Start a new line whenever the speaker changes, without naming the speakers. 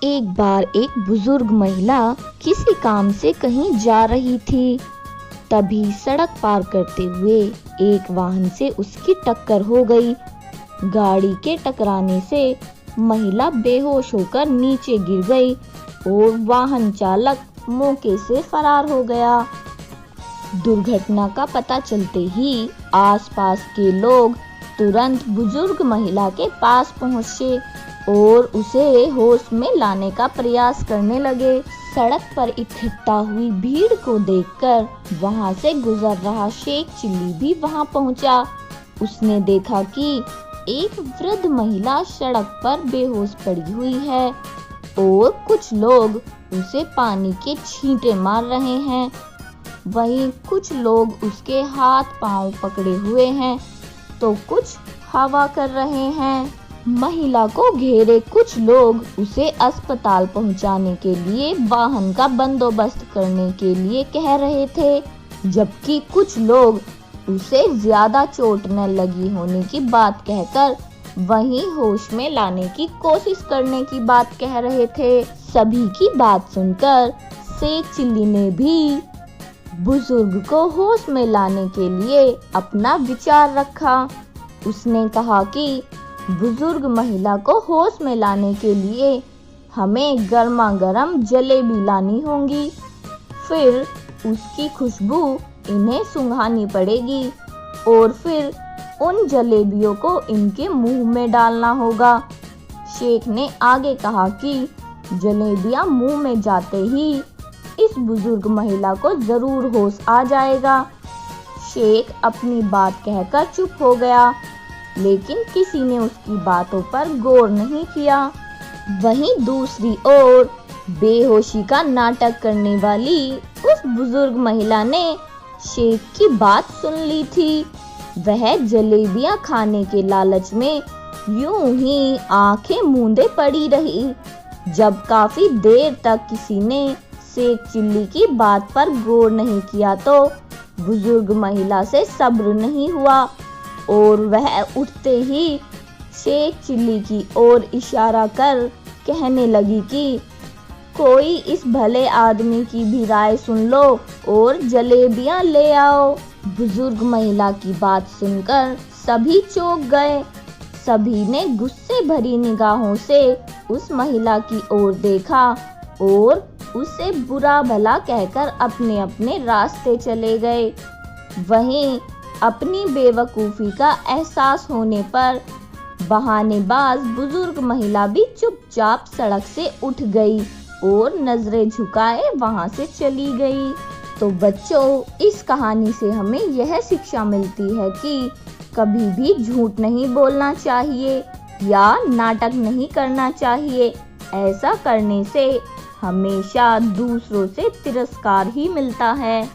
एक बार एक बुजुर्ग महिला किसी काम से कहीं जा रही थी। तभी सड़क पार करते हुए एक वाहन से उसकी टक्कर हो गई। गाड़ी के टकराने से महिला बेहोश होकर नीचे गिर गई और वाहन चालक मौके से फरार हो गया। दुर्घटना का पता चलते ही आसपास के लोग तुरंत बुजुर्ग महिला के पास पहुंचे और उसे होश में लाने का प्रयास करने लगे। सड़क पर इकट्ठा हुई भीड़ को देखकर वहां से गुजर रहा शेख चिल्ली भी वहां पहुंचा। उसने देखा कि एक वृद्ध महिला सड़क पर बेहोश पड़ी हुई है और कुछ लोग उसे पानी के छींटे मार रहे हैं। वहीं कुछ लोग उसके हाथ पांव पकड़े हुए हैं तो कुछ हवा कर रहे हैं। महिला को घेरे कुछ लोग उसे अस्पताल पहुंचाने के लिए वाहन का बंदोबस्त करने के लिए कह रहे थे, जबकि कुछ लोग उसे ज्यादा चोट न लगी होने की बात कहकर वहीं होश में लाने की कोशिश करने की बात कह रहे थे। सभी की बात सुनकर शेख चिल्ली ने भी बुजुर्ग को होश में लाने के लिए अपना विचार रखा। उसने कहा कि बुजुर्ग महिला को होश में लाने के लिए हमें गर्मा गर्म जलेबी लानी होंगी, फिर उसकी खुशबू इन्हें सूंघानी पड़ेगी और फिर उन जलेबियों को इनके मुंह में डालना होगा। शेख ने आगे कहा कि जलेबियां मुंह में जाते ही इस बुजुर्ग महिला को जरूर होश आ जाएगा। शेख अपनी बात कहकर चुप हो गया, लेकिन किसी ने उसकी बातों पर गौर नहीं किया। वहीं दूसरी ओर बेहोशी का नाटक करने वाली उस बुजुर्ग महिला ने शेख की बात सुन ली थी। वह जलेबियां खाने के लालच में यूं ही आंखें मूंदे पड़ी रही। जब काफी देर तक किसी ने शेख चिल्ली की बात पर गौर नहीं किया तो बुजुर्ग महिला से सब्र नहीं हुआ और वह उठते ही शेख चिल्ली की ओर इशारा कर कहने लगी कि कोई इस भले आदमी की भी राय सुन लो और जलेबियां ले आओ। बुजुर्ग महिला की बात सुनकर सभी चौंक गए। सभी ने गुस्से भरी निगाहों से उस महिला की ओर देखा और उसे बुरा भला कहकर अपने अपने रास्ते चले गए। वहीं अपनी बेवकूफ़ी का एहसास होने पर बहानेबाज बुजुर्ग महिला भी चुपचाप सड़क से उठ गई और नजरें झुकाए वहां से चली गई। तो बच्चों, इस कहानी से हमें यह शिक्षा मिलती है कि कभी भी झूठ नहीं बोलना चाहिए या नाटक नहीं करना चाहिए। ऐसा करने से हमेशा दूसरों से तिरस्कार ही मिलता है।